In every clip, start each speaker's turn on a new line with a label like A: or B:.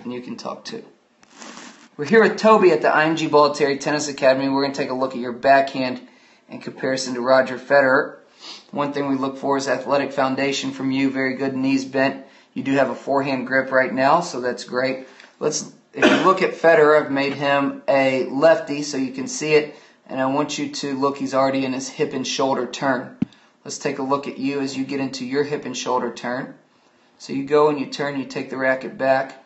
A: and you can talk too. We're here with Toby at the IMG Bollettieri Tennis Academy. We're going to take a look at your backhand in comparison to Roger Federer. One thing we look for is athletic foundation from you. Very good, knees bent. You do have a forehand grip right now, so that's great. If you look at Federer, I've made him a lefty so you can see it, and I want you to look, he's already in his hip and shoulder turn. Let's take a look at you as you get into your hip and shoulder turn. So you go and you turn, you take the racket back.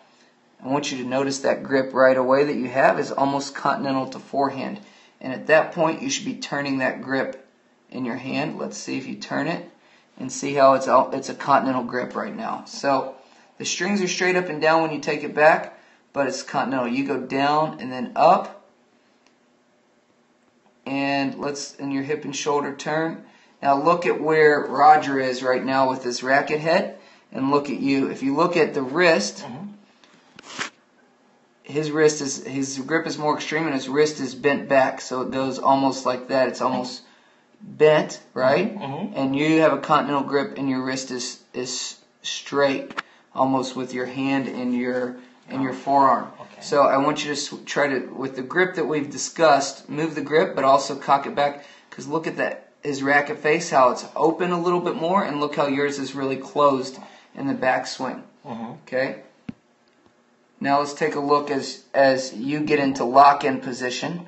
A: I want you to notice that grip right away that you have is almost continental to forehand. And at that point, you should be turning that grip in your hand. Let's see if you turn it and see how it's a continental grip right now. So the strings are straight up and down when you take it back, but it's continental. You go down and then up, and in your hip and shoulder turn. Now look at where Roger is right now with his racket head, and look at you. If you look at the wrist, his grip is more extreme and his wrist is bent back, so it goes almost like that. It's almost bent, right? And you have a continental grip and your wrist is straight, almost with your hand and your forearm. So I want you to try to, with the grip that we've discussed, move the grip but also cock it back, because look at his racket face, how it's open a little bit more, and look how yours is really closed in the backswing. Okay? Now let's take a look as you get into lock-in position.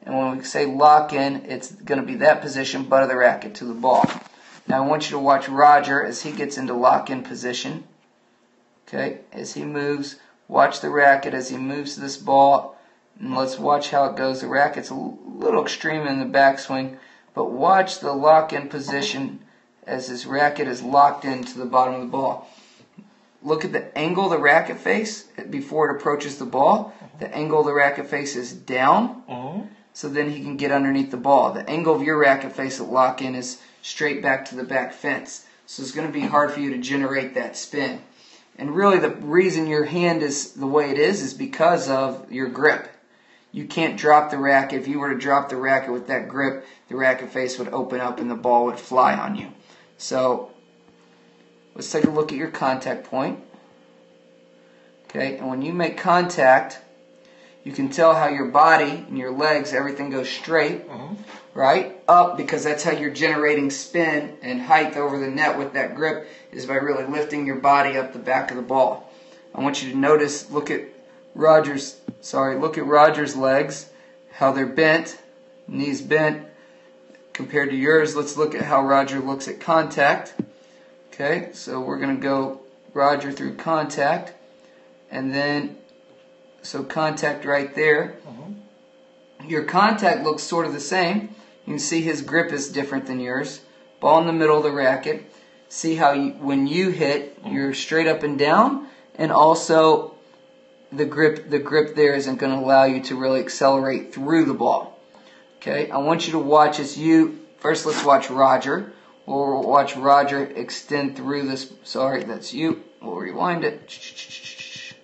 A: And when we say lock-in, it's going to be that position, butt of the racket to the ball. Now I want you to watch Roger as he gets into lock-in position. Okay? As he moves, watch the racket as he moves to this ball. And let's watch how it goes. The racket's a little extreme in the backswing, but watch the lock-in position as his racket is locked into the bottom of the ball. Look at the angle of the racket face before it approaches the ball. The angle of the racket face is down, so then he can get underneath the ball. The angle of your racket face at lock-in is straight back to the back fence. So it's going to be hard for you to generate that spin. And really the reason your hand is the way it is because of your grip. You can't drop the racket. If you were to drop the racket with that grip, the racket face would open up and the ball would fly on you. So let's take a look at your contact point. Okay, and when you make contact, you can tell how your body and your legs, everything goes straight, right? Up, because that's how you're generating spin and height over the net with that grip, is by really lifting your body up the back of the ball. I want you to notice, look at Roger's legs, how they're bent, knees bent, compared to yours. Let's look at how Roger looks at contact. Okay, so we're going to go Roger through contact, and then, so contact right there. Your contact looks sort of the same. You can see his grip is different than yours. Ball in the middle of the racket. See how when you hit, you're straight up and down, and also the grip there isn't going to allow you to really accelerate through the ball. Okay, I want you to watch first let's watch Roger. We'll watch Roger extend through this. Sorry, that's you. We'll rewind it.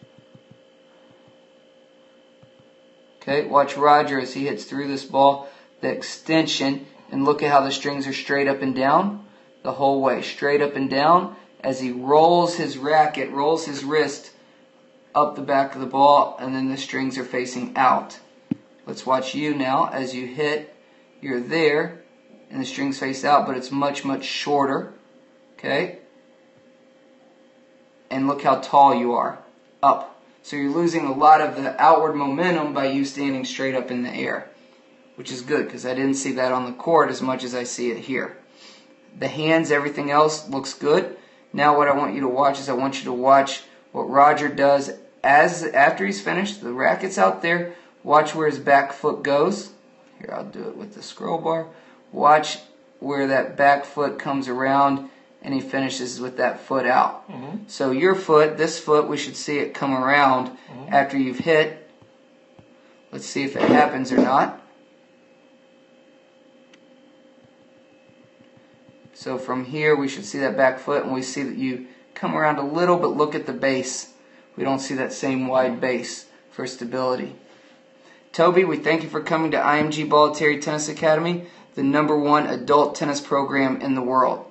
A: Okay, watch Roger as he hits through this ball, the extension, and look at how the strings are straight up and down the whole way. Straight up and down as he rolls his racket, rolls his wrist up the back of the ball, and then the strings are facing out. Let's watch you now as you hit. You're there, and the strings face out, but it's much, much shorter. Okay? And look how tall you are. Up. So you're losing a lot of the outward momentum by you standing straight up in the air, which is good because I didn't see that on the court as much as I see it here. The hands, everything else looks good. Now what I want you to watch is I want you to watch what Roger does after he's finished. The racket's out there. Watch where his back foot goes. Here, I'll do it with the scroll bar. Watch where that back foot comes around and he finishes with that foot out. So your foot, this foot, we should see it come around after you've hit. Let's see if it happens or not. So from here we should see that back foot, and we see that you come around a little, but look at the base. We don't see that same wide base for stability. Toby, we thank you for coming to IMG Bollettieri Tennis Academy, the #1 adult tennis program in the world.